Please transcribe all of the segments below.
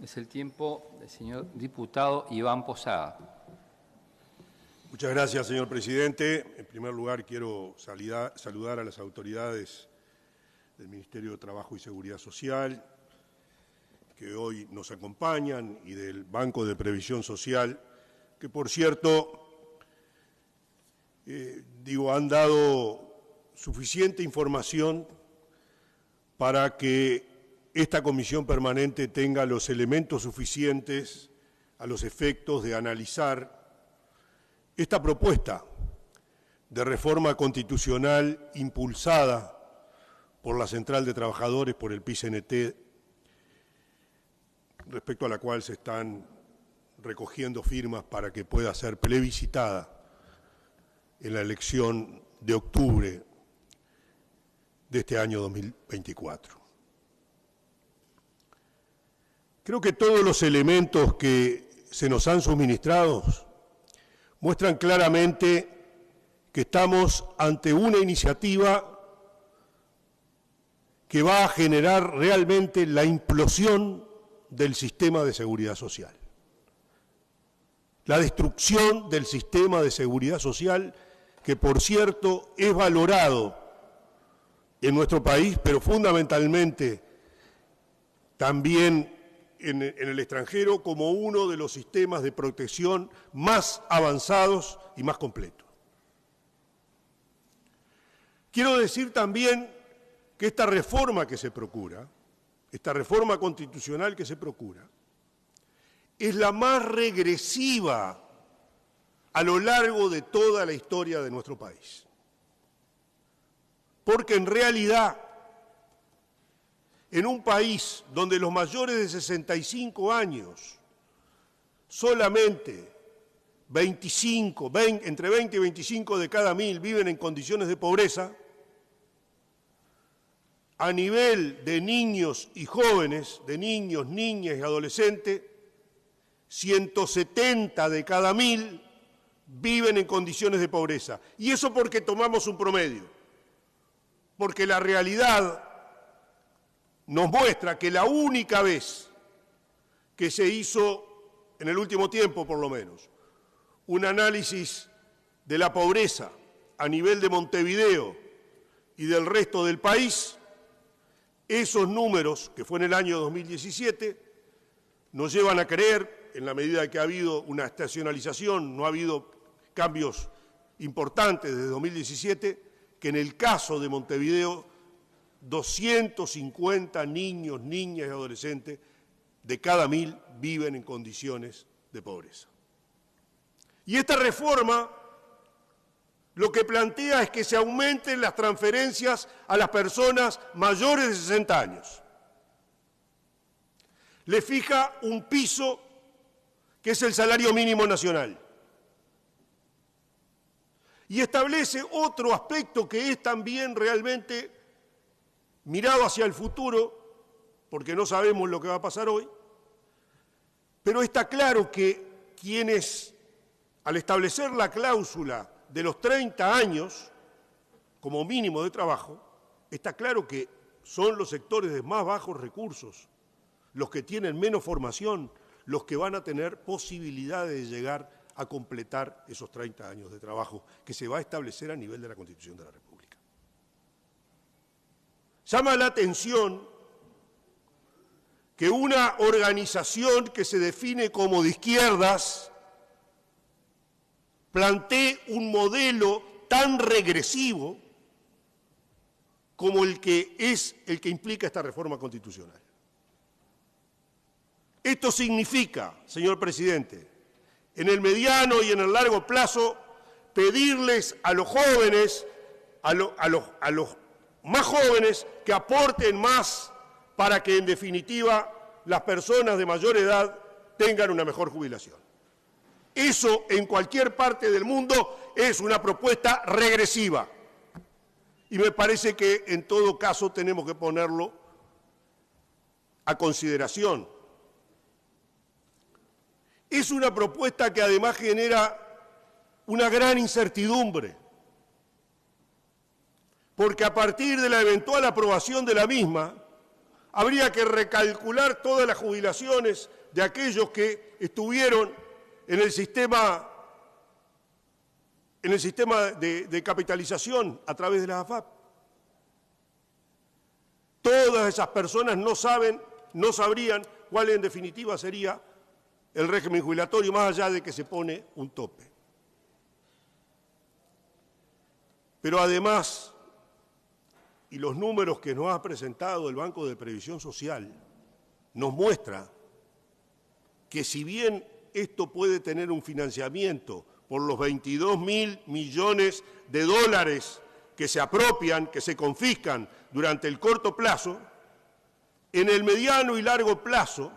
Es el tiempo del señor diputado Iván Posada. Muchas gracias, señor presidente. En primer lugar, quiero saludar a las autoridades del Ministerio de Trabajo y Seguridad Social que hoy nos acompañan y del Banco de Previsión Social, que por cierto, han dado suficiente información para que esta comisión permanente tenga los elementos suficientes a los efectos de analizar esta propuesta de reforma constitucional impulsada por la Central de Trabajadores, por el PIT-CNT, respecto a la cual se están recogiendo firmas para que pueda ser plebiscitada en la elección de octubre de este año 2024. Creo que todos los elementos que se nos han suministrado muestran claramente que estamos ante una iniciativa que va a generar realmente la implosión del sistema de seguridad social. La destrucción del sistema de seguridad social, que por cierto es valorado en nuestro país, pero fundamentalmente también en el extranjero como uno de los sistemas de protección más avanzados y más completos. Quiero decir también que esta reforma que se procura, esta reforma constitucional que se procura, es la más regresiva a lo largo de toda la historia de nuestro país. Porque en realidad, en un país donde los mayores de 65 años, solamente entre 20 y 25 de cada 1000 viven en condiciones de pobreza, a nivel de niños y jóvenes, de niños, niñas y adolescentes, 170 de cada 1000 viven en condiciones de pobreza. Y eso porque tomamos un promedio, porque la realidad nos muestra que la única vez que se hizo, en el último tiempo por lo menos, un análisis de la pobreza a nivel de Montevideo y del resto del país, esos números, que fue en el año 2017, nos llevan a creer, en la medida que ha habido una estacionalización, no ha habido cambios importantes desde 2017, que en el caso de Montevideo 250 niños, niñas y adolescentes de cada 1000 viven en condiciones de pobreza. Y esta reforma lo que plantea es que se aumenten las transferencias a las personas mayores de 60 años. Le fija un piso que es el salario mínimo nacional. Y establece otro aspecto que es también realmente mirado hacia el futuro, porque no sabemos lo que va a pasar hoy, pero está claro que quienes, al establecer la cláusula de los 30 años como mínimo de trabajo, está claro que son los sectores de más bajos recursos, los que tienen menos formación, los que van a tener posibilidades de llegar a completar esos 30 años de trabajo que se va a establecer a nivel de la Constitución de la República. Llama la atención que una organización que se define como de izquierdas plantee un modelo tan regresivo como el que implica esta reforma constitucional. Esto significa, señor presidente, en el mediano y en el largo plazo, pedirles a los jóvenes, a los más jóvenes, que aporten más para que, en definitiva, las personas de mayor edad tengan una mejor jubilación. Eso, en cualquier parte del mundo, es una propuesta regresiva. Y me parece que, en todo caso, tenemos que ponerlo a consideración. Es una propuesta que además genera una gran incertidumbre, porque a partir de la eventual aprobación de la misma, Habría que recalcular todas las jubilaciones de aquellos que estuvieron en el sistema de capitalización a través de las AFAP. Todas esas personas no sabrían cuál en definitiva sería el régimen jubilatorio, más allá de que se pone un tope. Pero además, y los números que nos ha presentado el Banco de Previsión Social nos muestra que si bien esto puede tener un financiamiento por los 22.000 millones de dólares que se apropian, que se confiscan durante el corto plazo, en el mediano y largo plazo,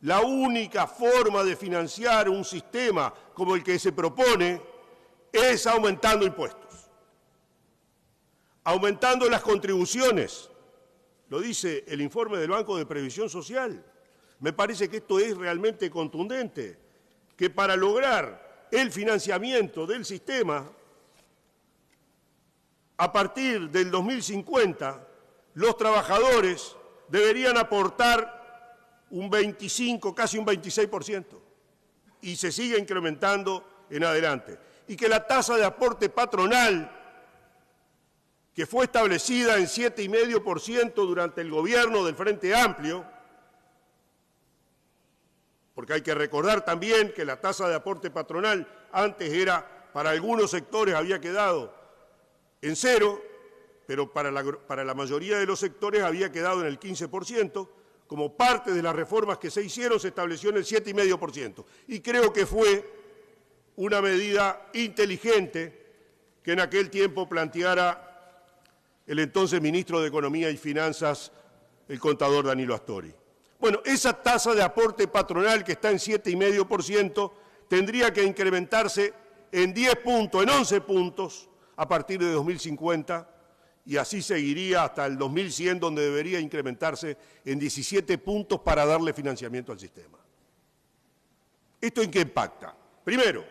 la única forma de financiar un sistema como el que se propone es aumentando impuestos, aumentando las contribuciones. Lo dice el informe del Banco de Previsión Social. Me parece que esto es realmente contundente, que para lograr el financiamiento del sistema, a partir del 2050, los trabajadores deberían aportar un 25, casi un 26%, y se sigue incrementando en adelante. Y que la tasa de aporte patronal, que fue establecida en 7,5% durante el gobierno del Frente Amplio, porque hay que recordar también que la tasa de aporte patronal antes era, para algunos sectores había quedado en 0, pero para la mayoría de los sectores había quedado en el 15%, como parte de las reformas que se hicieron se estableció en el 7,5%. Y creo que fue una medida inteligente que en aquel tiempo planteara el entonces ministro de Economía y Finanzas, el contador Danilo Astori. Bueno, esa tasa de aporte patronal que está en 7,5% tendría que incrementarse en 10 puntos, en 11 puntos, a partir de 2050, y así seguiría hasta el 2100, donde debería incrementarse en 17 puntos para darle financiamiento al sistema. ¿Esto en qué impacta? Primero,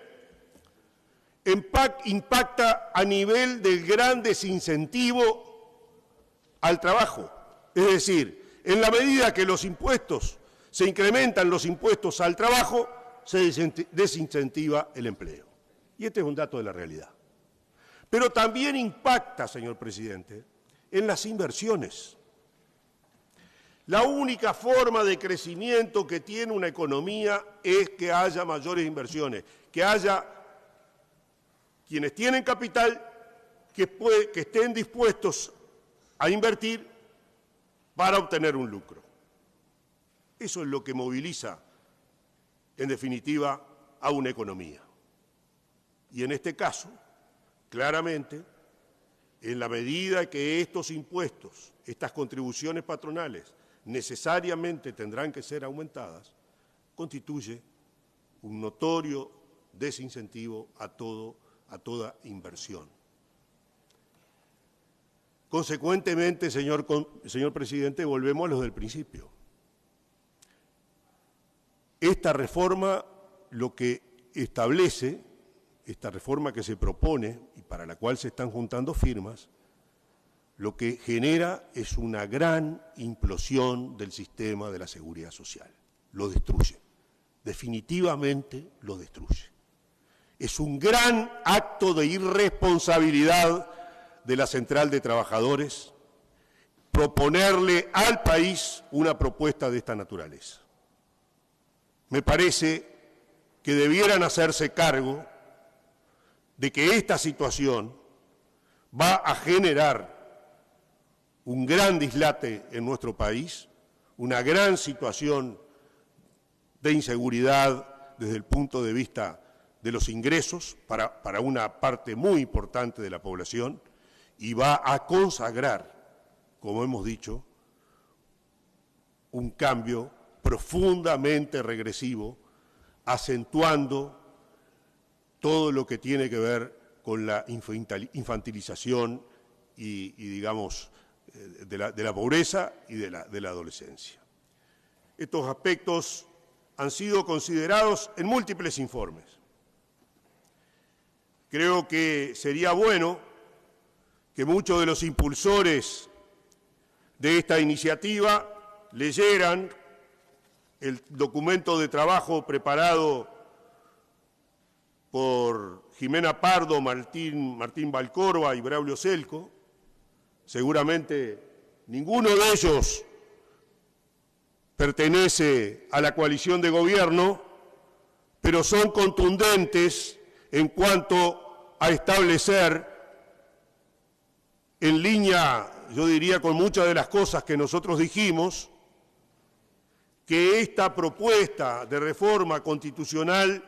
impacta a nivel del gran desincentivo al trabajo. Es decir, en la medida que los impuestos, se incrementan los impuestos al trabajo, se desincentiva el empleo. Y este es un dato de la realidad. Pero también impacta, señor presidente, en las inversiones. La única forma de crecimiento que tiene una economía es que haya mayores inversiones, que haya quienes tienen capital que estén dispuestos a invertir para obtener un lucro. Eso es lo que moviliza, en definitiva, a una economía. Y en este caso, claramente, en la medida que estos impuestos, estas contribuciones patronales, necesariamente tendrán que ser aumentadas, constituye un notorio desincentivo a toda inversión. Consecuentemente, señor presidente, volvemos a lo del principio. Esta reforma lo que establece, esta reforma que se propone y para la cual se están juntando firmas, lo que genera es una gran implosión del sistema de la seguridad social. Lo destruye, definitivamente lo destruye. Es un gran acto de irresponsabilidad de la Central de Trabajadores proponerle al país una propuesta de esta naturaleza. Me parece que debieran hacerse cargo de que esta situación va a generar un gran dislate en nuestro país, una gran situación de inseguridad desde el punto de vista de los ingresos para una parte muy importante de la población, y va a consagrar, como hemos dicho, un cambio profundamente regresivo, acentuando todo lo que tiene que ver con la infantilización y digamos, de la pobreza y de la adolescencia. Estos aspectos han sido considerados en múltiples informes. Creo que sería bueno que muchos de los impulsores de esta iniciativa leyeran el documento de trabajo preparado por Jimena Pardo, Martín Valcorba y Braulio Celco. Seguramente ninguno de ellos pertenece a la coalición de gobierno, pero son contundentes en cuanto a establecer, en línea, yo diría, con muchas de las cosas que nosotros dijimos, que esta propuesta de reforma constitucional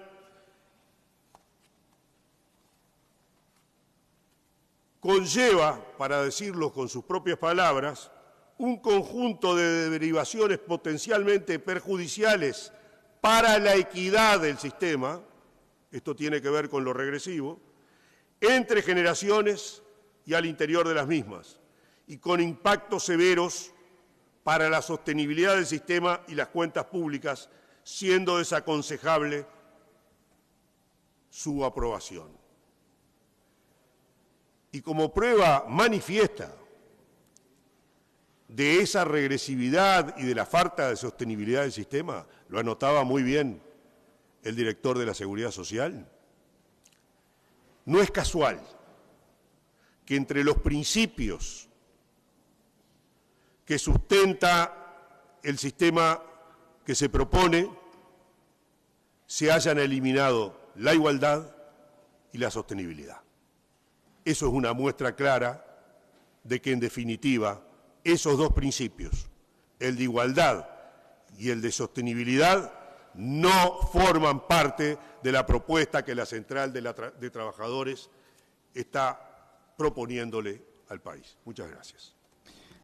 conlleva, para decirlo con sus propias palabras, un conjunto de derivaciones potencialmente perjudiciales para la equidad del sistema, esto tiene que ver con lo regresivo, entre generaciones y al interior de las mismas, y con impactos severos para la sostenibilidad del sistema y las cuentas públicas, siendo desaconsejable su aprobación. Y como prueba manifiesta de esa regresividad y de la falta de sostenibilidad del sistema, lo anotaba muy bien el director de la Seguridad Social, no es casual que entre los principios que sustenta el sistema que se propone se hayan eliminado la igualdad y la sostenibilidad. Eso es una muestra clara de que, en definitiva, esos dos principios, el de igualdad y el de sostenibilidad, no forman parte de la propuesta que la Central de Trabajadores está proponiéndole al país. Muchas gracias.